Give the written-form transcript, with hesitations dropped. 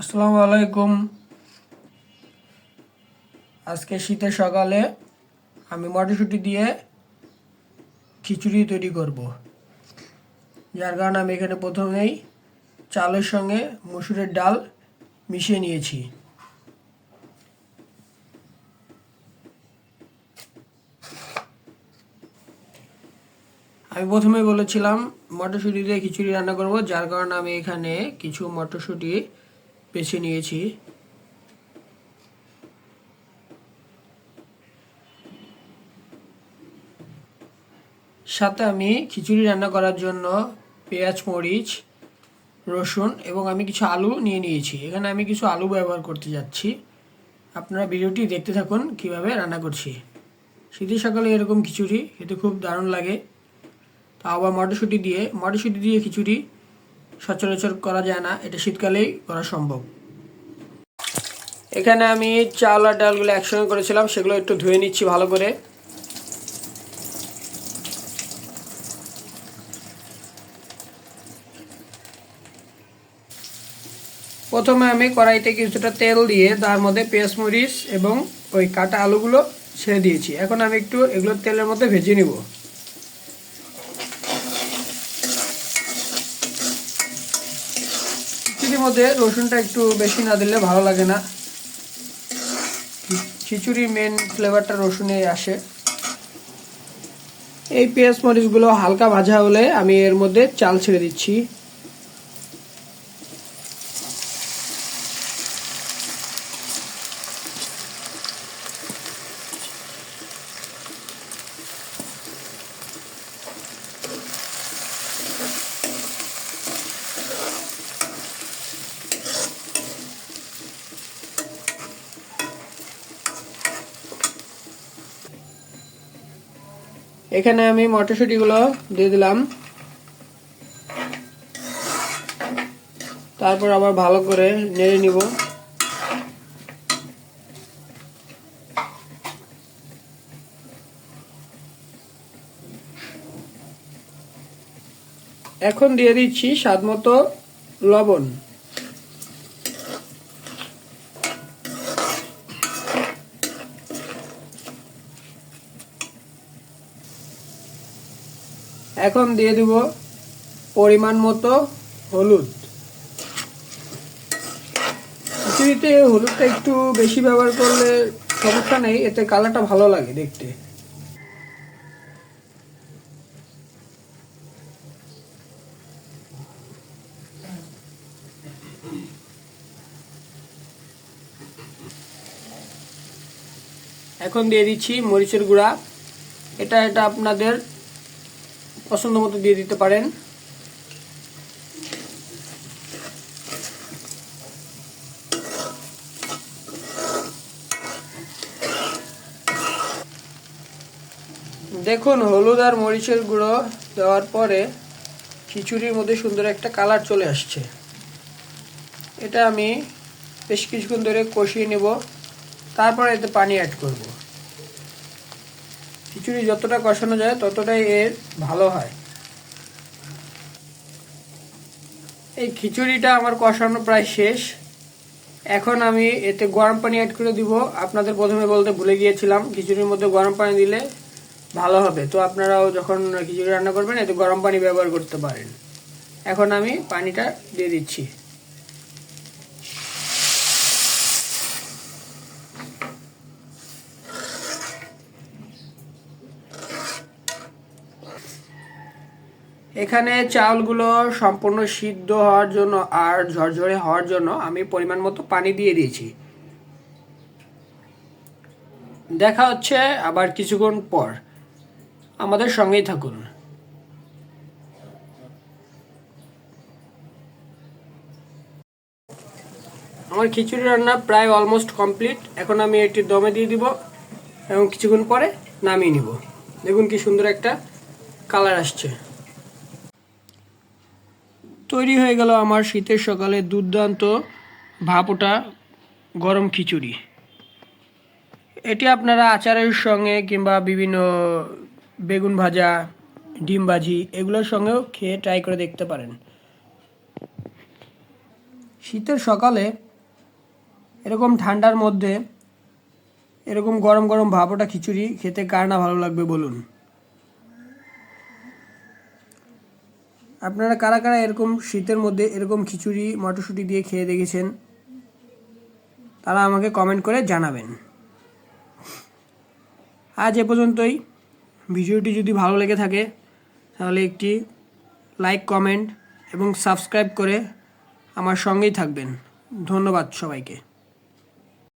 আসসালামু আলাইকুম। আজকে শীতের সকালে আমি মটরশুঁটি দিয়ে খিচুড়ি তৈরি করব। যার কারণে আমি এখানে প্রথমেই চালের সঙ্গে মসুরের ডাল মিশিয়ে নিয়েছি। আমি প্রথমে বলেছিলাম মটরশুঁটি দিয়ে খিচুড়ি রান্না করব, যার কারণে আমি এখানে কিছু মটরশুঁটি বেছে নিয়েছি। সাথে আমি খিচুড়ি রান্না করার জন্য পেঁয়াজ, মরিচ, রসুন এবং আমি কিছু আলু নিয়ে নিয়েছি। এখানে আমি কিছু আলু ব্যবহার করতে যাচ্ছি। আপনারা ভিডিওটি দেখতে থাকুন কিভাবে রান্না করছি। শীতের সকালে এরকম খিচুড়ি খেতে খুব দারুণ লাগে। তা আবার মটরশুঁটি দিয়ে খিচুড়ি সচরাচর করা যায় না, এটা শীতকালেই করা সম্ভব। এখানে আমি চাল আর ডালগুলো একসঙ্গে করেছিলাম, সেগুলো একটু ধুয়ে নিচ্ছি ভালো করে। প্রথমে আমি কড়াইতে কিছুটা তেল দিয়ে তার মধ্যে পেঁয়াজ, মরিচ এবং ওই কাটা আলুগুলো ছেড়ে দিয়েছি। এখন আমি একটু এগুলো তেলের মধ্যে ভেজে নিব। খিচুড়ির মধ্যে রসুনটা একটু বেশি না দিলে ভালো লাগে না। খিচুড়ির মেন ফ্লেভারটা রসুনে আসে। এই পেঁয়াজ মরিচগুলো হালকা ভাজা হলে আমি এর মধ্যে চাল ছেড়ে দিচ্ছি। এখানে আমি মটরশুঁটিগুলো দিয়ে দিলাম, তারপর আবার ভালো করে নেড়ে নিব। এখন দিয়ে দিচ্ছি স্বাদমতো লবণ। এখন দিয়ে দিব পরিমাণ মতো হলুদ। খিচুড়িতে হলুদটা একটু বেশি ব্যবহার করলে সমস্যা নেই, এতে কালারটা ভালো লাগে দেখতে। এখন দিয়ে দিচ্ছি মরিচের গুঁড়া। এটা আপনাদের পছন্দ মতো দিয়ে দিতে পারেন। দেখুন, হলুদ আর মরিচের গুঁড়ো দেওয়ার পরে খিচুড়ির মধ্যে সুন্দর একটা কালার চলে আসছে। এটা আমি বেশ কিছুক্ষণ ধরে কষিয়ে নেব, তারপর এতে পানি অ্যাড করব। খিচুড়ি যতটা কষানো যায় ততটাই এর ভালো হয়। এই খিচুড়িটা আমার কষানো প্রায় শেষ। এখন আমি এতে গরম পানি অ্যাড করে দিব। আপনাদের প্রথমে বলতে ভুলে গিয়েছিলাম, খিচুড়ির মধ্যে গরম পানি দিলে ভালো হবে। তো আপনারাও যখন খিচুড়ি রান্না করবেন এতে গরম পানি ব্যবহার করতে পারেন। এখন আমি পানিটা দিয়ে দিচ্ছি। এখানে চাউলগুলো সম্পূর্ণ সিদ্ধ হওয়ার জন্য আর ঝরঝরে হওয়ার জন্য আমি পরিমাণ মতো পানি দিয়ে দিয়েছি। দেখা হচ্ছে আবার কিছুক্ষণ পর, আমাদের সঙ্গেই থাকুন। আমার খিচুড়ি রান্না প্রায় অলমোস্ট কমপ্লিট। এখন আমি এটি দমে দিয়ে দিব এবং কিছুক্ষণ পরে নামিয়ে নিব। দেখুন কি সুন্দর একটা কালার আসছে। তৈরি হয়ে গেল আমার শীতের সকালে দুর্দান্ত ভাপ ওঠা গরম খিচুড়ি। এটি আপনারা আচারের সঙ্গে কিংবা বিভিন্ন বেগুন ভাজা, ডিম ভাজি এগুলোর সঙ্গেও খেয়ে ট্রাই করে দেখতে পারেন। শীতের সকালে এরকম ঠান্ডার মধ্যে এরকম গরম গরম ভাপোটা খিচুড়ি খেতে কার না ভালো লাগবে বলুন। আপনারা কারা কারা এরকম শীতের মধ্যে এরকম খিচুড়ি মটরশুঁটি দিয়ে খেয়ে দেখেছেন তারা আমাকে কমেন্ট করে জানাবেন। আজ এ পর্যন্তই। ভিডিওটি যদি ভালো লেগে থাকে তাহলে একটি লাইক, কমেন্ট এবং সাবস্ক্রাইব করে আমার সঙ্গেই থাকবেন। ধন্যবাদ সবাইকে।